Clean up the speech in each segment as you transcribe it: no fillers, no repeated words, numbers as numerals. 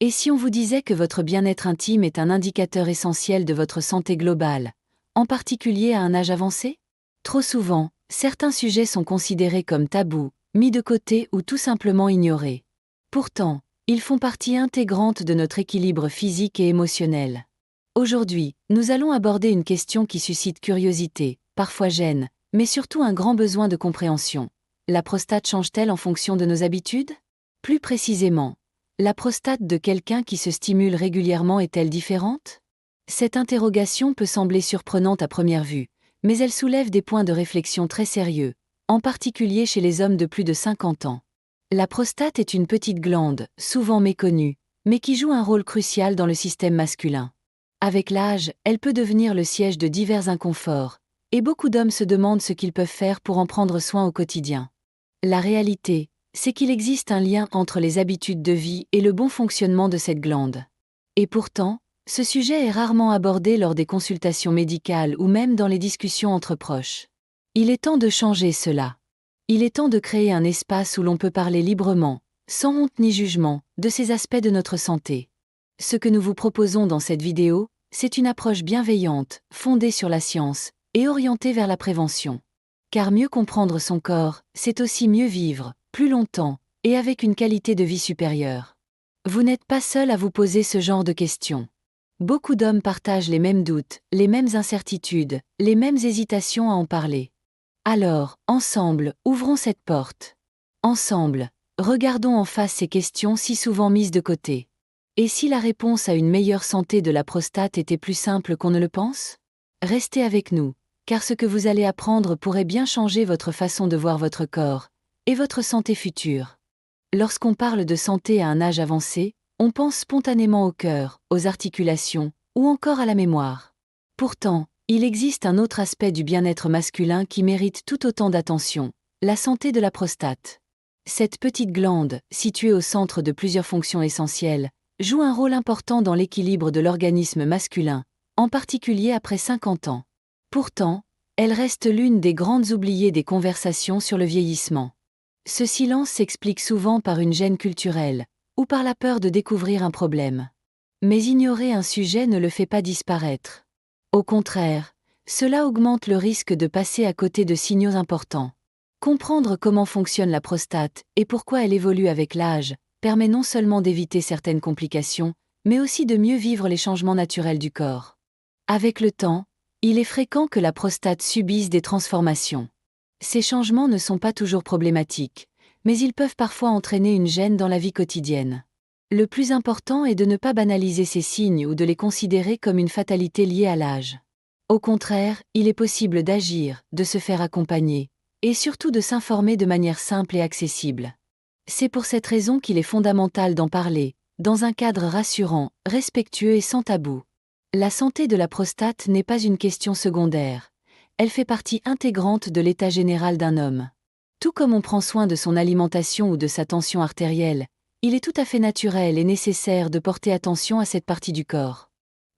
Et si on vous disait que votre bien-être intime est un indicateur essentiel de votre santé globale, en particulier à un âge avancé? Trop souvent, certains sujets sont considérés comme tabous, mis de côté ou tout simplement ignorés. Pourtant, ils font partie intégrante de notre équilibre physique et émotionnel. Aujourd'hui, nous allons aborder une question qui suscite curiosité, parfois gêne, mais surtout un grand besoin de compréhension. La prostate change-t-elle en fonction de nos habitudes? Plus précisément, la prostate de quelqu'un qui se stimule régulièrement est-elle différente? Cette interrogation peut sembler surprenante à première vue, mais elle soulève des points de réflexion très sérieux, en particulier chez les hommes de plus de 50 ans. La prostate est une petite glande, souvent méconnue, mais qui joue un rôle crucial dans le système masculin. Avec l'âge, elle peut devenir le siège de divers inconforts, et beaucoup d'hommes se demandent ce qu'ils peuvent faire pour en prendre soin au quotidien. La réalité, c'est qu'il existe un lien entre les habitudes de vie et le bon fonctionnement de cette glande. Et pourtant, ce sujet est rarement abordé lors des consultations médicales ou même dans les discussions entre proches. Il est temps de changer cela. Il est temps de créer un espace où l'on peut parler librement, sans honte ni jugement, de ces aspects de notre santé. Ce que nous vous proposons dans cette vidéo, c'est une approche bienveillante, fondée sur la science, et orientée vers la prévention. Car mieux comprendre son corps, c'est aussi mieux vivre, plus longtemps, et avec une qualité de vie supérieure. Vous n'êtes pas seul à vous poser ce genre de questions. Beaucoup d'hommes partagent les mêmes doutes, les mêmes incertitudes, les mêmes hésitations à en parler. Alors, ensemble, ouvrons cette porte. Ensemble, regardons en face ces questions si souvent mises de côté. Et si la réponse à une meilleure santé de la prostate était plus simple qu'on ne le pense? Restez avec nous, car ce que vous allez apprendre pourrait bien changer votre façon de voir votre corps, et votre santé future. Lorsqu'on parle de santé à un âge avancé, on pense spontanément au cœur, aux articulations, ou encore à la mémoire. Pourtant, il existe un autre aspect du bien-être masculin qui mérite tout autant d'attention, la santé de la prostate. Cette petite glande, située au centre de plusieurs fonctions essentielles, joue un rôle important dans l'équilibre de l'organisme masculin, en particulier après 50 ans. Pourtant, elle reste l'une des grandes oubliées des conversations sur le vieillissement. Ce silence s'explique souvent par une gêne culturelle, ou par la peur de découvrir un problème. Mais ignorer un sujet ne le fait pas disparaître. Au contraire, cela augmente le risque de passer à côté de signaux importants. Comprendre comment fonctionne la prostate et pourquoi elle évolue avec l'âge permet non seulement d'éviter certaines complications, mais aussi de mieux vivre les changements naturels du corps. Avec le temps, il est fréquent que la prostate subisse des transformations. Ces changements ne sont pas toujours problématiques, mais ils peuvent parfois entraîner une gêne dans la vie quotidienne. Le plus important est de ne pas banaliser ces signes ou de les considérer comme une fatalité liée à l'âge. Au contraire, il est possible d'agir, de se faire accompagner, et surtout de s'informer de manière simple et accessible. C'est pour cette raison qu'il est fondamental d'en parler, dans un cadre rassurant, respectueux et sans tabou. La santé de la prostate n'est pas une question secondaire. Elle fait partie intégrante de l'état général d'un homme. Tout comme on prend soin de son alimentation ou de sa tension artérielle, il est tout à fait naturel et nécessaire de porter attention à cette partie du corps.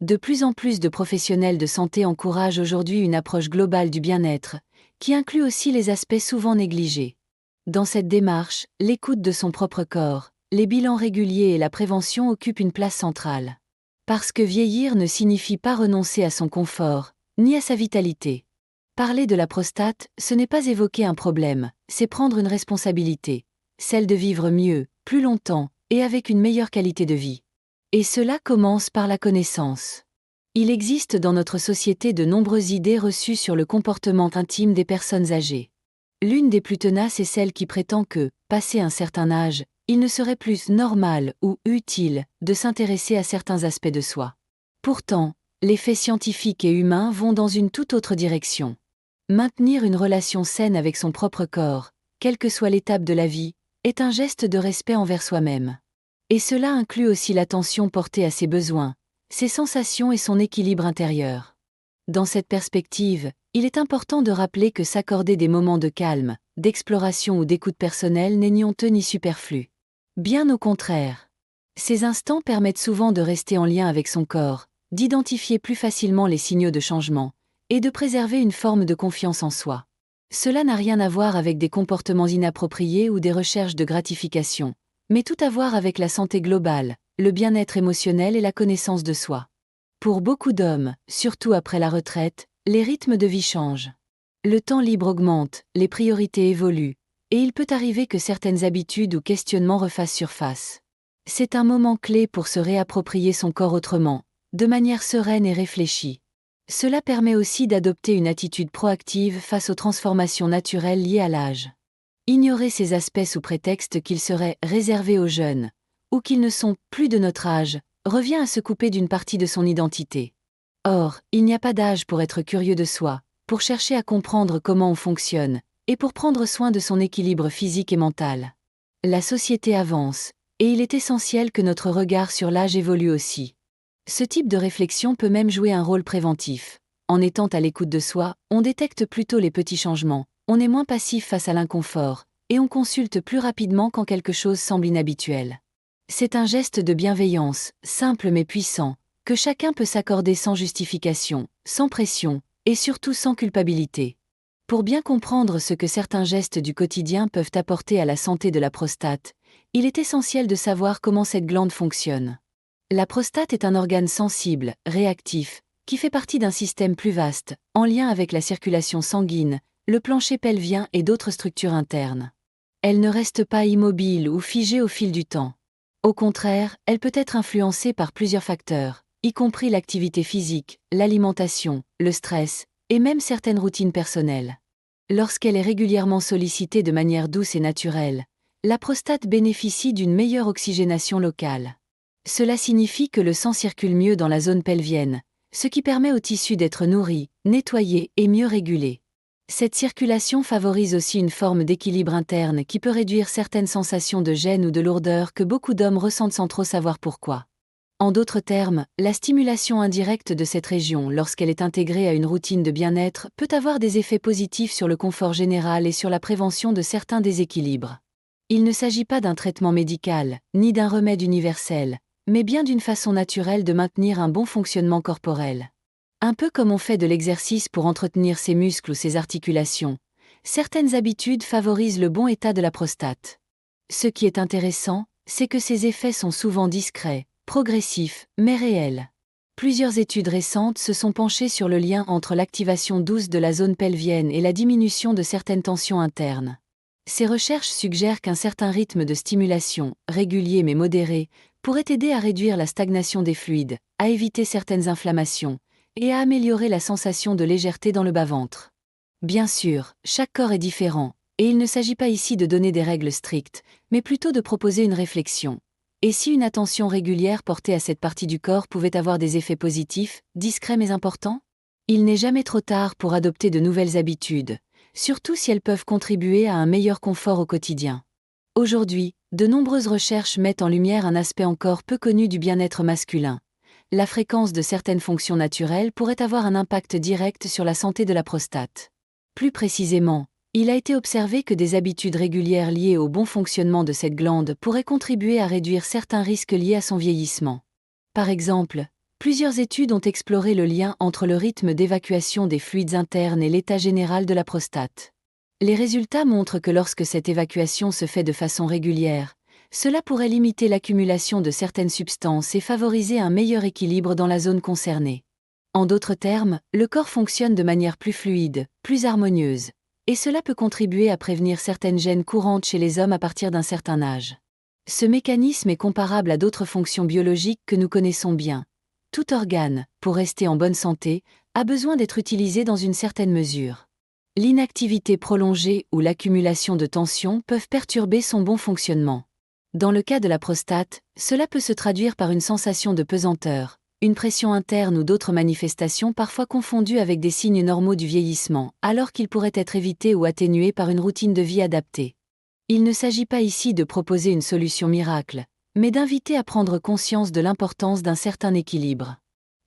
De plus en plus de professionnels de santé encouragent aujourd'hui une approche globale du bien-être, qui inclut aussi les aspects souvent négligés. Dans cette démarche, l'écoute de son propre corps, les bilans réguliers et la prévention occupent une place centrale. Parce que vieillir ne signifie pas renoncer à son confort, ni à sa vitalité. Parler de la prostate, ce n'est pas évoquer un problème, c'est prendre une responsabilité, celle de vivre mieux, plus longtemps, et avec une meilleure qualité de vie. Et cela commence par la connaissance. Il existe dans notre société de nombreuses idées reçues sur le comportement intime des personnes âgées. L'une des plus tenaces est celle qui prétend que, passé un certain âge, il ne serait plus normal ou utile de s'intéresser à certains aspects de soi. Pourtant, les faits scientifiques et humains vont dans une toute autre direction. Maintenir une relation saine avec son propre corps, quelle que soit l'étape de la vie, est un geste de respect envers soi-même. Et cela inclut aussi l'attention portée à ses besoins, ses sensations et son équilibre intérieur. Dans cette perspective, il est important de rappeler que s'accorder des moments de calme, d'exploration ou d'écoute personnelle n'est ni honteux ni superflu. Bien au contraire. Ces instants permettent souvent de rester en lien avec son corps, d'identifier plus facilement les signaux de changement, et de préserver une forme de confiance en soi. Cela n'a rien à voir avec des comportements inappropriés ou des recherches de gratification, mais tout à voir avec la santé globale, le bien-être émotionnel et la connaissance de soi. Pour beaucoup d'hommes, surtout après la retraite, les rythmes de vie changent. Le temps libre augmente, les priorités évoluent, et il peut arriver que certaines habitudes ou questionnements refassent surface. C'est un moment clé pour se réapproprier son corps autrement, de manière sereine et réfléchie. Cela permet aussi d'adopter une attitude proactive face aux transformations naturelles liées à l'âge. Ignorer ces aspects sous prétexte qu'ils seraient réservés aux jeunes, ou qu'ils ne sont plus de notre âge, revient à se couper d'une partie de son identité. Or, il n'y a pas d'âge pour être curieux de soi, pour chercher à comprendre comment on fonctionne, et pour prendre soin de son équilibre physique et mental. La société avance, et il est essentiel que notre regard sur l'âge évolue aussi. Ce type de réflexion peut même jouer un rôle préventif. En étant à l'écoute de soi, on détecte plutôt les petits changements, on est moins passif face à l'inconfort, et on consulte plus rapidement quand quelque chose semble inhabituel. C'est un geste de bienveillance, simple mais puissant, que chacun peut s'accorder sans justification, sans pression, et surtout sans culpabilité. Pour bien comprendre ce que certains gestes du quotidien peuvent apporter à la santé de la prostate, il est essentiel de savoir comment cette glande fonctionne. La prostate est un organe sensible, réactif, qui fait partie d'un système plus vaste, en lien avec la circulation sanguine, le plancher pelvien et d'autres structures internes. Elle ne reste pas immobile ou figée au fil du temps. Au contraire, elle peut être influencée par plusieurs facteurs, y compris l'activité physique, l'alimentation, le stress, et même certaines routines personnelles. Lorsqu'elle est régulièrement sollicitée de manière douce et naturelle, la prostate bénéficie d'une meilleure oxygénation locale. Cela signifie que le sang circule mieux dans la zone pelvienne, ce qui permet au tissu d'être nourri, nettoyé et mieux régulé. Cette circulation favorise aussi une forme d'équilibre interne qui peut réduire certaines sensations de gêne ou de lourdeur que beaucoup d'hommes ressentent sans trop savoir pourquoi. En d'autres termes, la stimulation indirecte de cette région lorsqu'elle est intégrée à une routine de bien-être peut avoir des effets positifs sur le confort général et sur la prévention de certains déséquilibres. Il ne s'agit pas d'un traitement médical, ni d'un remède universel, mais bien d'une façon naturelle de maintenir un bon fonctionnement corporel. Un peu comme on fait de l'exercice pour entretenir ses muscles ou ses articulations, certaines habitudes favorisent le bon état de la prostate. Ce qui est intéressant, c'est que ces effets sont souvent discrets, progressifs, mais réels. Plusieurs études récentes se sont penchées sur le lien entre l'activation douce de la zone pelvienne et la diminution de certaines tensions internes. Ces recherches suggèrent qu'un certain rythme de stimulation, régulier mais modéré, pourrait aider à réduire la stagnation des fluides, à éviter certaines inflammations, et à améliorer la sensation de légèreté dans le bas-ventre. Bien sûr, chaque corps est différent, et il ne s'agit pas ici de donner des règles strictes, mais plutôt de proposer une réflexion. Et si une attention régulière portée à cette partie du corps pouvait avoir des effets positifs, discrets mais importants? Il n'est jamais trop tard pour adopter de nouvelles habitudes, surtout si elles peuvent contribuer à un meilleur confort au quotidien. Aujourd'hui, de nombreuses recherches mettent en lumière un aspect encore peu connu du bien-être masculin. La fréquence de certaines fonctions naturelles pourrait avoir un impact direct sur la santé de la prostate. Plus précisément, il a été observé que des habitudes régulières liées au bon fonctionnement de cette glande pourraient contribuer à réduire certains risques liés à son vieillissement. Par exemple, plusieurs études ont exploré le lien entre le rythme d'évacuation des fluides internes et l'état général de la prostate. Les résultats montrent que lorsque cette évacuation se fait de façon régulière, cela pourrait limiter l'accumulation de certaines substances et favoriser un meilleur équilibre dans la zone concernée. En d'autres termes, le corps fonctionne de manière plus fluide, plus harmonieuse, et cela peut contribuer à prévenir certaines gênes courantes chez les hommes à partir d'un certain âge. Ce mécanisme est comparable à d'autres fonctions biologiques que nous connaissons bien. Tout organe, pour rester en bonne santé, a besoin d'être utilisé dans une certaine mesure. L'inactivité prolongée ou l'accumulation de tensions peuvent perturber son bon fonctionnement. Dans le cas de la prostate, cela peut se traduire par une sensation de pesanteur, une pression interne ou d'autres manifestations parfois confondues avec des signes normaux du vieillissement, alors qu'ils pourraient être évités ou atténués par une routine de vie adaptée. Il ne s'agit pas ici de proposer une solution miracle, mais d'inviter à prendre conscience de l'importance d'un certain équilibre.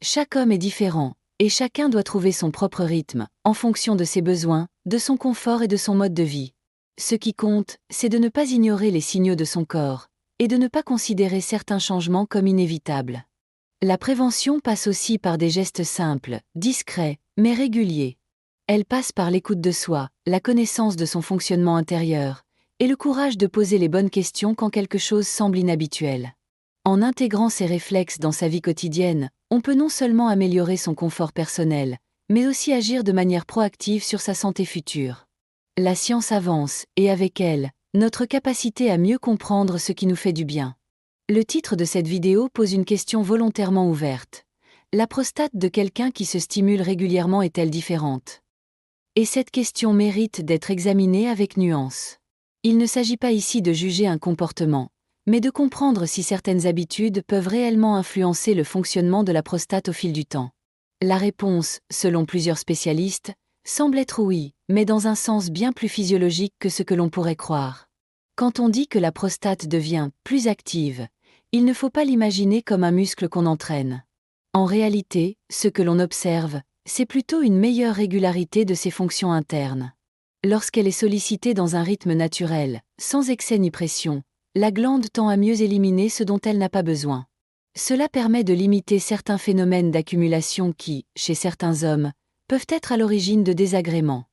Chaque homme est différent, et chacun doit trouver son propre rythme, en fonction de ses besoins, de son confort et de son mode de vie. Ce qui compte, c'est de ne pas ignorer les signaux de son corps, et de ne pas considérer certains changements comme inévitables. La prévention passe aussi par des gestes simples, discrets, mais réguliers. Elle passe par l'écoute de soi, la connaissance de son fonctionnement intérieur, et le courage de poser les bonnes questions quand quelque chose semble inhabituel. En intégrant ces réflexes dans sa vie quotidienne, on peut non seulement améliorer son confort personnel, mais aussi agir de manière proactive sur sa santé future. La science avance, et avec elle, notre capacité à mieux comprendre ce qui nous fait du bien. Le titre de cette vidéo pose une question volontairement ouverte. La prostate de quelqu'un qui se stimule régulièrement est-elle différente? Et cette question mérite d'être examinée avec nuance. Il ne s'agit pas ici de juger un comportement, mais de comprendre si certaines habitudes peuvent réellement influencer le fonctionnement de la prostate au fil du temps. La réponse, selon plusieurs spécialistes, semble être oui, mais dans un sens bien plus physiologique que ce que l'on pourrait croire. Quand on dit que la prostate devient plus active, il ne faut pas l'imaginer comme un muscle qu'on entraîne. En réalité, ce que l'on observe, c'est plutôt une meilleure régularité de ses fonctions internes. Lorsqu'elle est sollicitée dans un rythme naturel, sans excès ni pression, la glande tend à mieux éliminer ce dont elle n'a pas besoin. Cela permet de limiter certains phénomènes d'accumulation qui, chez certains hommes, peuvent être à l'origine de désagréments.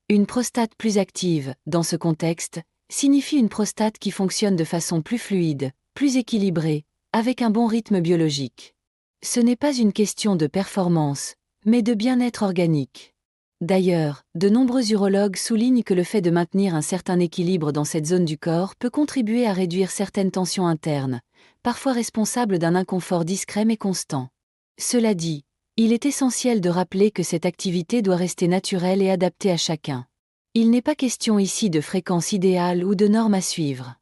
Une prostate plus active, dans ce contexte, signifie une prostate qui fonctionne de façon plus fluide, plus équilibrée, avec un bon rythme biologique. Ce n'est pas une question de performance, mais de bien-être organique. D'ailleurs, de nombreux urologues soulignent que le fait de maintenir un certain équilibre dans cette zone du corps peut contribuer à réduire certaines tensions internes, parfois responsables d'un inconfort discret mais constant. Cela dit, il est essentiel de rappeler que cette activité doit rester naturelle et adaptée à chacun. Il n'est pas question ici de fréquence idéale ou de normes à suivre.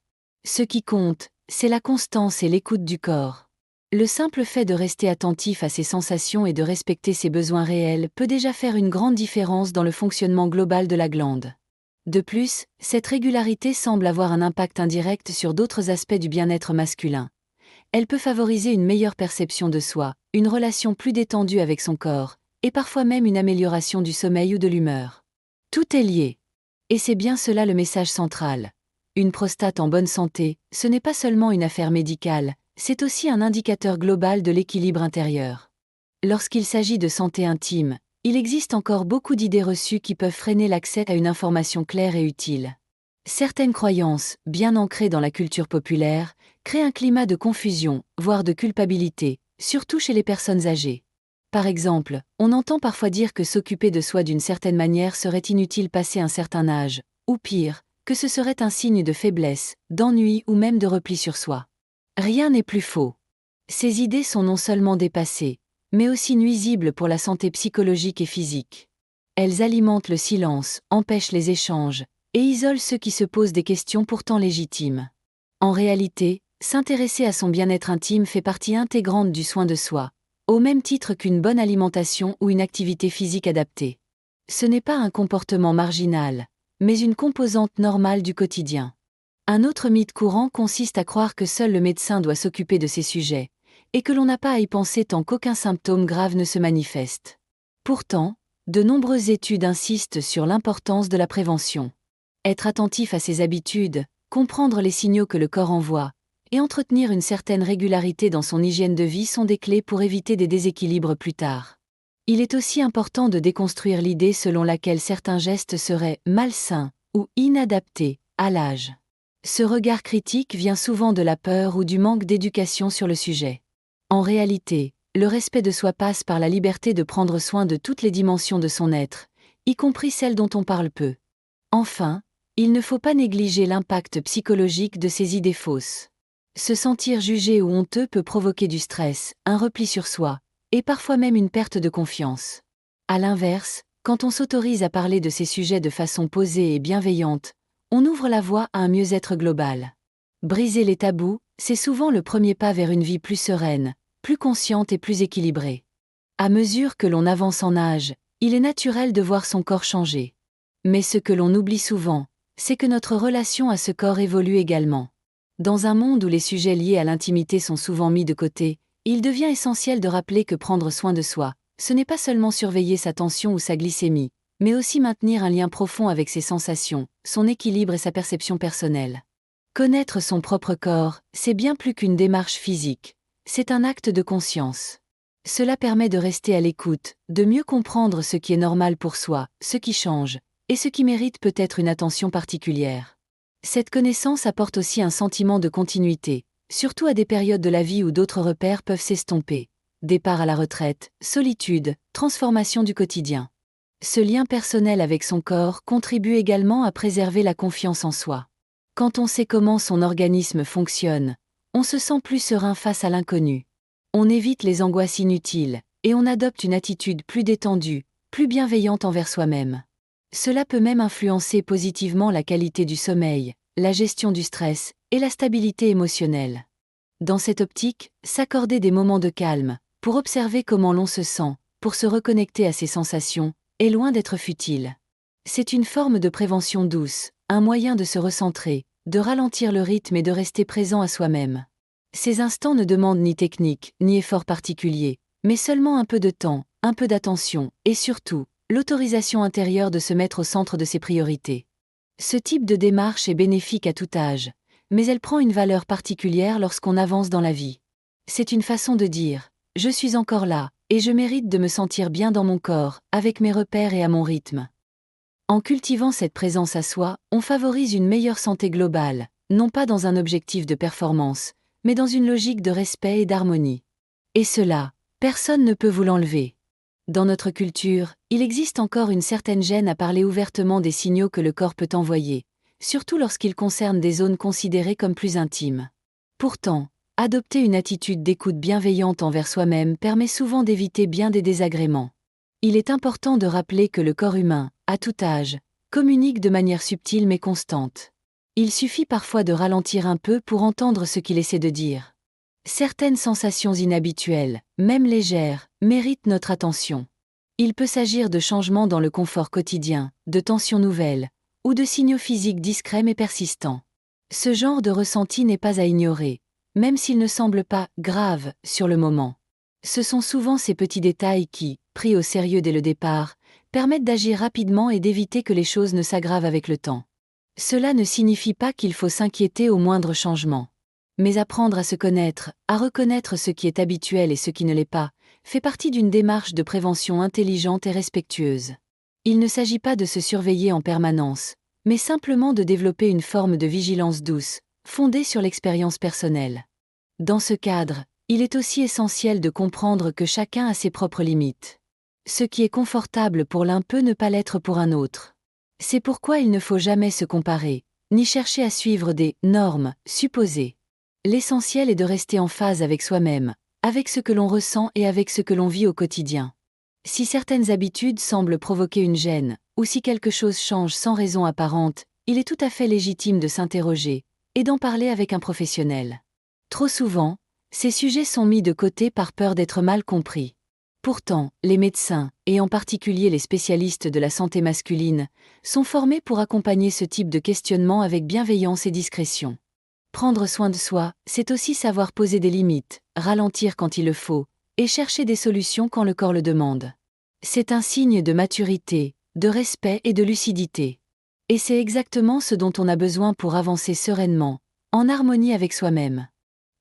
Ce qui compte, c'est la constance et l'écoute du corps. Le simple fait de rester attentif à ses sensations et de respecter ses besoins réels peut déjà faire une grande différence dans le fonctionnement global de la glande. De plus, cette régularité semble avoir un impact indirect sur d'autres aspects du bien-être masculin. Elle peut favoriser une meilleure perception de soi, une relation plus détendue avec son corps, et parfois même une amélioration du sommeil ou de l'humeur. Tout est lié. Et c'est bien cela le message central. Une prostate en bonne santé, ce n'est pas seulement une affaire médicale, c'est aussi un indicateur global de l'équilibre intérieur. Lorsqu'il s'agit de santé intime, il existe encore beaucoup d'idées reçues qui peuvent freiner l'accès à une information claire et utile. Certaines croyances, bien ancrées dans la culture populaire, créent un climat de confusion, voire de culpabilité, surtout chez les personnes âgées. Par exemple, on entend parfois dire que s'occuper de soi d'une certaine manière serait inutile passé un certain âge, ou pire, que ce serait un signe de faiblesse, d'ennui ou même de repli sur soi. Rien n'est plus faux. Ces idées sont non seulement dépassées, mais aussi nuisibles pour la santé psychologique et physique. Elles alimentent le silence, empêchent les échanges, et isolent ceux qui se posent des questions pourtant légitimes. En réalité, s'intéresser à son bien-être intime fait partie intégrante du soin de soi, au même titre qu'une bonne alimentation ou une activité physique adaptée. Ce n'est pas un comportement marginal, mais une composante normale du quotidien. Un autre mythe courant consiste à croire que seul le médecin doit s'occuper de ces sujets, et que l'on n'a pas à y penser tant qu'aucun symptôme grave ne se manifeste. Pourtant, de nombreuses études insistent sur l'importance de la prévention. Être attentif à ses habitudes, comprendre les signaux que le corps envoie, et entretenir une certaine régularité dans son hygiène de vie sont des clés pour éviter des déséquilibres plus tard. Il est aussi important de déconstruire l'idée selon laquelle certains gestes seraient malsains ou inadaptés à l'âge. Ce regard critique vient souvent de la peur ou du manque d'éducation sur le sujet. En réalité, le respect de soi passe par la liberté de prendre soin de toutes les dimensions de son être, y compris celles dont on parle peu. Enfin, il ne faut pas négliger l'impact psychologique de ces idées fausses. Se sentir jugé ou honteux peut provoquer du stress, un repli sur soi, et parfois même une perte de confiance. À l'inverse, quand on s'autorise à parler de ces sujets de façon posée et bienveillante, on ouvre la voie à un mieux-être global. Briser les tabous, c'est souvent le premier pas vers une vie plus sereine, plus consciente et plus équilibrée. À mesure que l'on avance en âge, il est naturel de voir son corps changer. Mais ce que l'on oublie souvent, c'est que notre relation à ce corps évolue également. Dans un monde où les sujets liés à l'intimité sont souvent mis de côté, il devient essentiel de rappeler que prendre soin de soi, ce n'est pas seulement surveiller sa tension ou sa glycémie, mais aussi maintenir un lien profond avec ses sensations, son équilibre et sa perception personnelle. Connaître son propre corps, c'est bien plus qu'une démarche physique, c'est un acte de conscience. Cela permet de rester à l'écoute, de mieux comprendre ce qui est normal pour soi, ce qui change, et ce qui mérite peut-être une attention particulière. Cette connaissance apporte aussi un sentiment de continuité, surtout à des périodes de la vie où d'autres repères peuvent s'estomper. Départ à la retraite, solitude, transformation du quotidien. Ce lien personnel avec son corps contribue également à préserver la confiance en soi. Quand on sait comment son organisme fonctionne, on se sent plus serein face à l'inconnu. On évite les angoisses inutiles, et on adopte une attitude plus détendue, plus bienveillante envers soi-même. Cela peut même influencer positivement la qualité du sommeil, la gestion du stress et la stabilité émotionnelle. Dans cette optique, s'accorder des moments de calme, pour observer comment l'on se sent, pour se reconnecter à ses sensations, est loin d'être futile. C'est une forme de prévention douce, un moyen de se recentrer, de ralentir le rythme et de rester présent à soi-même. Ces instants ne demandent ni technique, ni effort particulier, mais seulement un peu de temps, un peu d'attention, et surtout, l'autorisation intérieure de se mettre au centre de ses priorités. Ce type de démarche est bénéfique à tout âge, mais elle prend une valeur particulière lorsqu'on avance dans la vie. C'est une façon de dire « Je suis encore là, et je mérite de me sentir bien dans mon corps, avec mes repères et à mon rythme ». En cultivant cette présence à soi, on favorise une meilleure santé globale, non pas dans un objectif de performance, mais dans une logique de respect et d'harmonie. Et cela, personne ne peut vous l'enlever. Dans notre culture, il existe encore une certaine gêne à parler ouvertement des signaux que le corps peut envoyer, surtout lorsqu'ils concernent des zones considérées comme plus intimes. Pourtant, adopter une attitude d'écoute bienveillante envers soi-même permet souvent d'éviter bien des désagréments. Il est important de rappeler que le corps humain, à tout âge, communique de manière subtile mais constante. Il suffit parfois de ralentir un peu pour entendre ce qu'il essaie de dire. Certaines sensations inhabituelles, même légères, méritent notre attention. Il peut s'agir de changements dans le confort quotidien, de tensions nouvelles, ou de signaux physiques discrets mais persistants. Ce genre de ressenti n'est pas à ignorer, même s'il ne semble pas grave sur le moment. Ce sont souvent ces petits détails qui, pris au sérieux dès le départ, permettent d'agir rapidement et d'éviter que les choses ne s'aggravent avec le temps. Cela ne signifie pas qu'il faut s'inquiéter au moindre changement. Mais apprendre à se connaître, à reconnaître ce qui est habituel et ce qui ne l'est pas, fait partie d'une démarche de prévention intelligente et respectueuse. Il ne s'agit pas de se surveiller en permanence, mais simplement de développer une forme de vigilance douce, fondée sur l'expérience personnelle. Dans ce cadre, il est aussi essentiel de comprendre que chacun a ses propres limites. Ce qui est confortable pour l'un peut ne pas l'être pour un autre. C'est pourquoi il ne faut jamais se comparer, ni chercher à suivre des normes supposées. L'essentiel est de rester en phase avec soi-même, avec ce que l'on ressent et avec ce que l'on vit au quotidien. Si certaines habitudes semblent provoquer une gêne, ou si quelque chose change sans raison apparente, il est tout à fait légitime de s'interroger, et d'en parler avec un professionnel. Trop souvent, ces sujets sont mis de côté par peur d'être mal compris. Pourtant, les médecins, et en particulier les spécialistes de la santé masculine, sont formés pour accompagner ce type de questionnement avec bienveillance et discrétion. Prendre soin de soi, c'est aussi savoir poser des limites, ralentir quand il le faut, et chercher des solutions quand le corps le demande. C'est un signe de maturité, de respect et de lucidité. Et c'est exactement ce dont on a besoin pour avancer sereinement, en harmonie avec soi-même.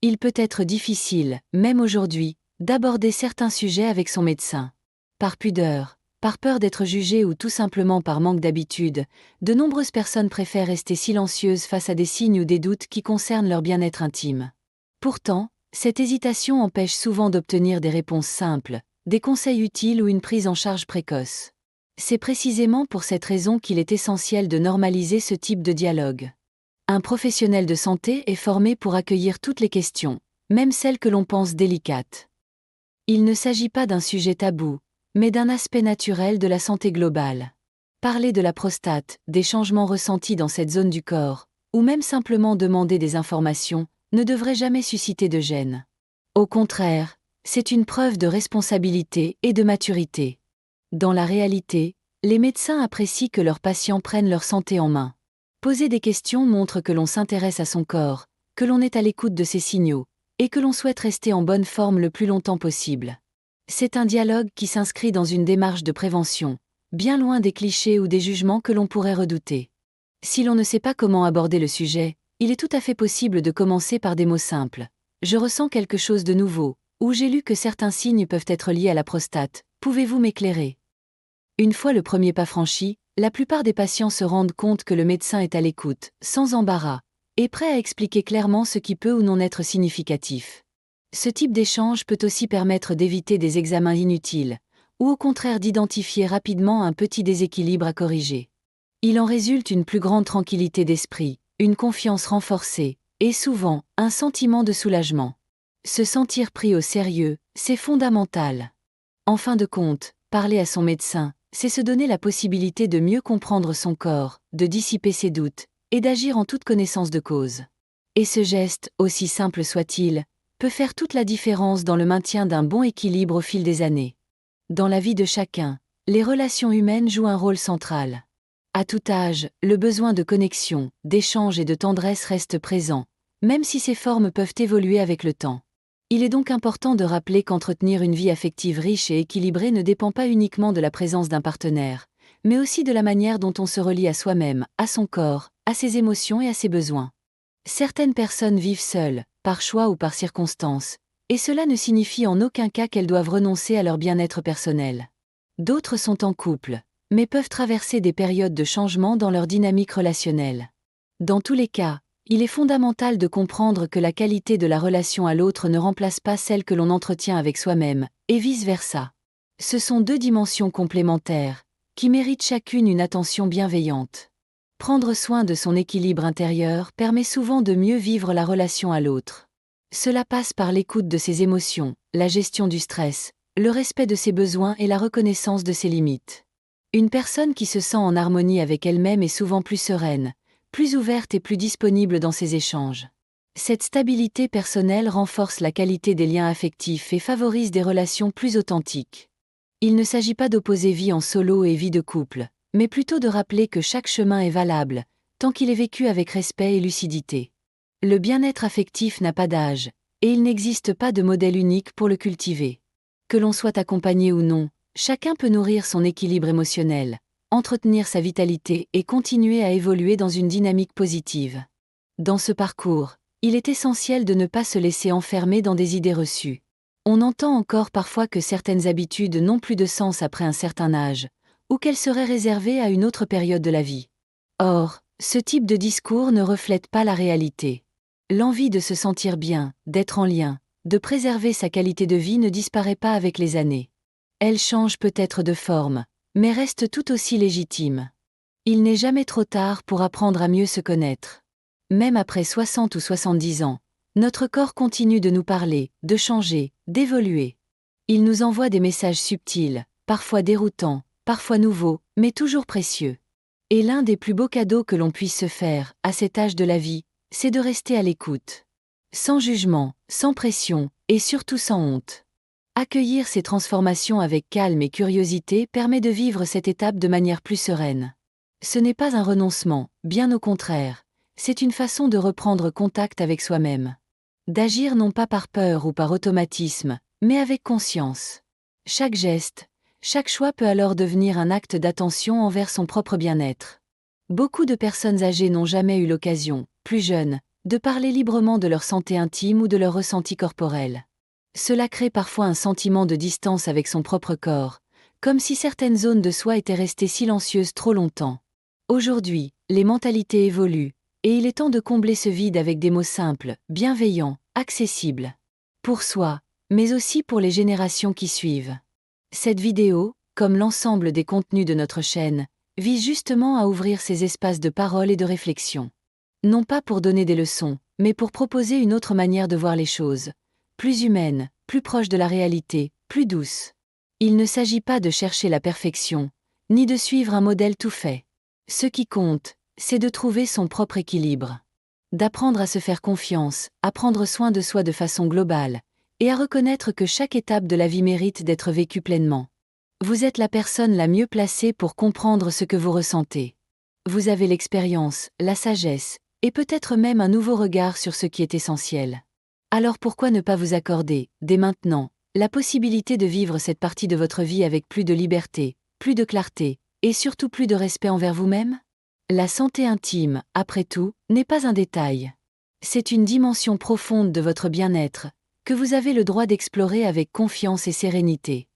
Il peut être difficile, même aujourd'hui, d'aborder certains sujets avec son médecin. Par pudeur, par peur d'être jugé ou tout simplement par manque d'habitude, de nombreuses personnes préfèrent rester silencieuses face à des signes ou des doutes qui concernent leur bien-être intime. Pourtant, cette hésitation empêche souvent d'obtenir des réponses simples, des conseils utiles ou une prise en charge précoce. C'est précisément pour cette raison qu'il est essentiel de normaliser ce type de dialogue. Un professionnel de santé est formé pour accueillir toutes les questions, même celles que l'on pense délicates. Il ne s'agit pas d'un sujet tabou, mais d'un aspect naturel de la santé globale. Parler de la prostate, des changements ressentis dans cette zone du corps, ou même simplement demander des informations, ne devrait jamais susciter de gêne. Au contraire, c'est une preuve de responsabilité et de maturité. Dans la réalité, les médecins apprécient que leurs patients prennent leur santé en main. Poser des questions montre que l'on s'intéresse à son corps, que l'on est à l'écoute de ses signaux, et que l'on souhaite rester en bonne forme le plus longtemps possible. C'est un dialogue qui s'inscrit dans une démarche de prévention, bien loin des clichés ou des jugements que l'on pourrait redouter. Si l'on ne sait pas comment aborder le sujet, il est tout à fait possible de commencer par des mots simples. Je ressens quelque chose de nouveau, ou j'ai lu que certains signes peuvent être liés à la prostate, pouvez-vous m'éclairer ? Une fois le premier pas franchi, la plupart des patients se rendent compte que le médecin est à l'écoute, sans embarras, et prêt à expliquer clairement ce qui peut ou non être significatif. Ce type d'échange peut aussi permettre d'éviter des examens inutiles, ou au contraire d'identifier rapidement un petit déséquilibre à corriger. Il en résulte une plus grande tranquillité d'esprit, une confiance renforcée, et souvent, un sentiment de soulagement. Se sentir pris au sérieux, c'est fondamental. En fin de compte, parler à son médecin, c'est se donner la possibilité de mieux comprendre son corps, de dissiper ses doutes, et d'agir en toute connaissance de cause. Et ce geste, aussi simple soit-il, peut faire toute la différence dans le maintien d'un bon équilibre au fil des années. Dans la vie de chacun, les relations humaines jouent un rôle central. À tout âge, le besoin de connexion, d'échange et de tendresse reste présent, même si ces formes peuvent évoluer avec le temps. Il est donc important de rappeler qu'entretenir une vie affective riche et équilibrée ne dépend pas uniquement de la présence d'un partenaire, mais aussi de la manière dont on se relie à soi-même, à son corps, à ses émotions et à ses besoins. Certaines personnes vivent seules, par choix ou par circonstance, et cela ne signifie en aucun cas qu'elles doivent renoncer à leur bien-être personnel. D'autres sont en couple, mais peuvent traverser des périodes de changement dans leur dynamique relationnelle. Dans tous les cas, il est fondamental de comprendre que la qualité de la relation à l'autre ne remplace pas celle que l'on entretient avec soi-même, et vice-versa. Ce sont deux dimensions complémentaires, qui méritent chacune une attention bienveillante. Prendre soin de son équilibre intérieur permet souvent de mieux vivre la relation à l'autre. Cela passe par l'écoute de ses émotions, la gestion du stress, le respect de ses besoins et la reconnaissance de ses limites. Une personne qui se sent en harmonie avec elle-même est souvent plus sereine, plus ouverte et plus disponible dans ses échanges. Cette stabilité personnelle renforce la qualité des liens affectifs et favorise des relations plus authentiques. Il ne s'agit pas d'opposer vie en solo et vie de couple, mais plutôt de rappeler que chaque chemin est valable, tant qu'il est vécu avec respect et lucidité. Le bien-être affectif n'a pas d'âge, et il n'existe pas de modèle unique pour le cultiver. Que l'on soit accompagné ou non, chacun peut nourrir son équilibre émotionnel, entretenir sa vitalité et continuer à évoluer dans une dynamique positive. Dans ce parcours, il est essentiel de ne pas se laisser enfermer dans des idées reçues. On entend encore parfois que certaines habitudes n'ont plus de sens après un certain âge, ou qu'elles seraient réservées à une autre période de la vie. Or, ce type de discours ne reflète pas la réalité. L'envie de se sentir bien, d'être en lien, de préserver sa qualité de vie ne disparaît pas avec les années. Elle change peut-être de forme, mais reste tout aussi légitime. Il n'est jamais trop tard pour apprendre à mieux se connaître. Même après 60 ou 70 ans, notre corps continue de nous parler, de changer, d'évoluer. Il nous envoie des messages subtils, parfois déroutants, parfois nouveaux, mais toujours précieux. Et l'un des plus beaux cadeaux que l'on puisse se faire, à cet âge de la vie, c'est de rester à l'écoute. Sans jugement, sans pression, et surtout sans honte. Accueillir ces transformations avec calme et curiosité permet de vivre cette étape de manière plus sereine. Ce n'est pas un renoncement, bien au contraire, c'est une façon de reprendre contact avec soi-même. D'agir non pas par peur ou par automatisme, mais avec conscience. Chaque geste, chaque choix peut alors devenir un acte d'attention envers son propre bien-être. Beaucoup de personnes âgées n'ont jamais eu l'occasion, plus jeunes, de parler librement de leur santé intime ou de leurs ressentis corporels. Cela crée parfois un sentiment de distance avec son propre corps, comme si certaines zones de soi étaient restées silencieuses trop longtemps. Aujourd'hui, les mentalités évoluent, et il est temps de combler ce vide avec des mots simples, bienveillants, accessibles. Pour soi, mais aussi pour les générations qui suivent. Cette vidéo, comme l'ensemble des contenus de notre chaîne, vise justement à ouvrir ces espaces de parole et de réflexion. Non pas pour donner des leçons, mais pour proposer une autre manière de voir les choses. Plus humaine, plus proche de la réalité, plus douce. Il ne s'agit pas de chercher la perfection, ni de suivre un modèle tout fait. Ce qui compte, c'est de trouver son propre équilibre. D'apprendre à se faire confiance, à prendre soin de soi de façon globale, et à reconnaître que chaque étape de la vie mérite d'être vécue pleinement. Vous êtes la personne la mieux placée pour comprendre ce que vous ressentez. Vous avez l'expérience, la sagesse, et peut-être même un nouveau regard sur ce qui est essentiel. Alors pourquoi ne pas vous accorder, dès maintenant, la possibilité de vivre cette partie de votre vie avec plus de liberté, plus de clarté, et surtout plus de respect envers vous-même? La santé intime, après tout, n'est pas un détail. C'est une dimension profonde de votre bien-être, que vous avez le droit d'explorer avec confiance et sérénité.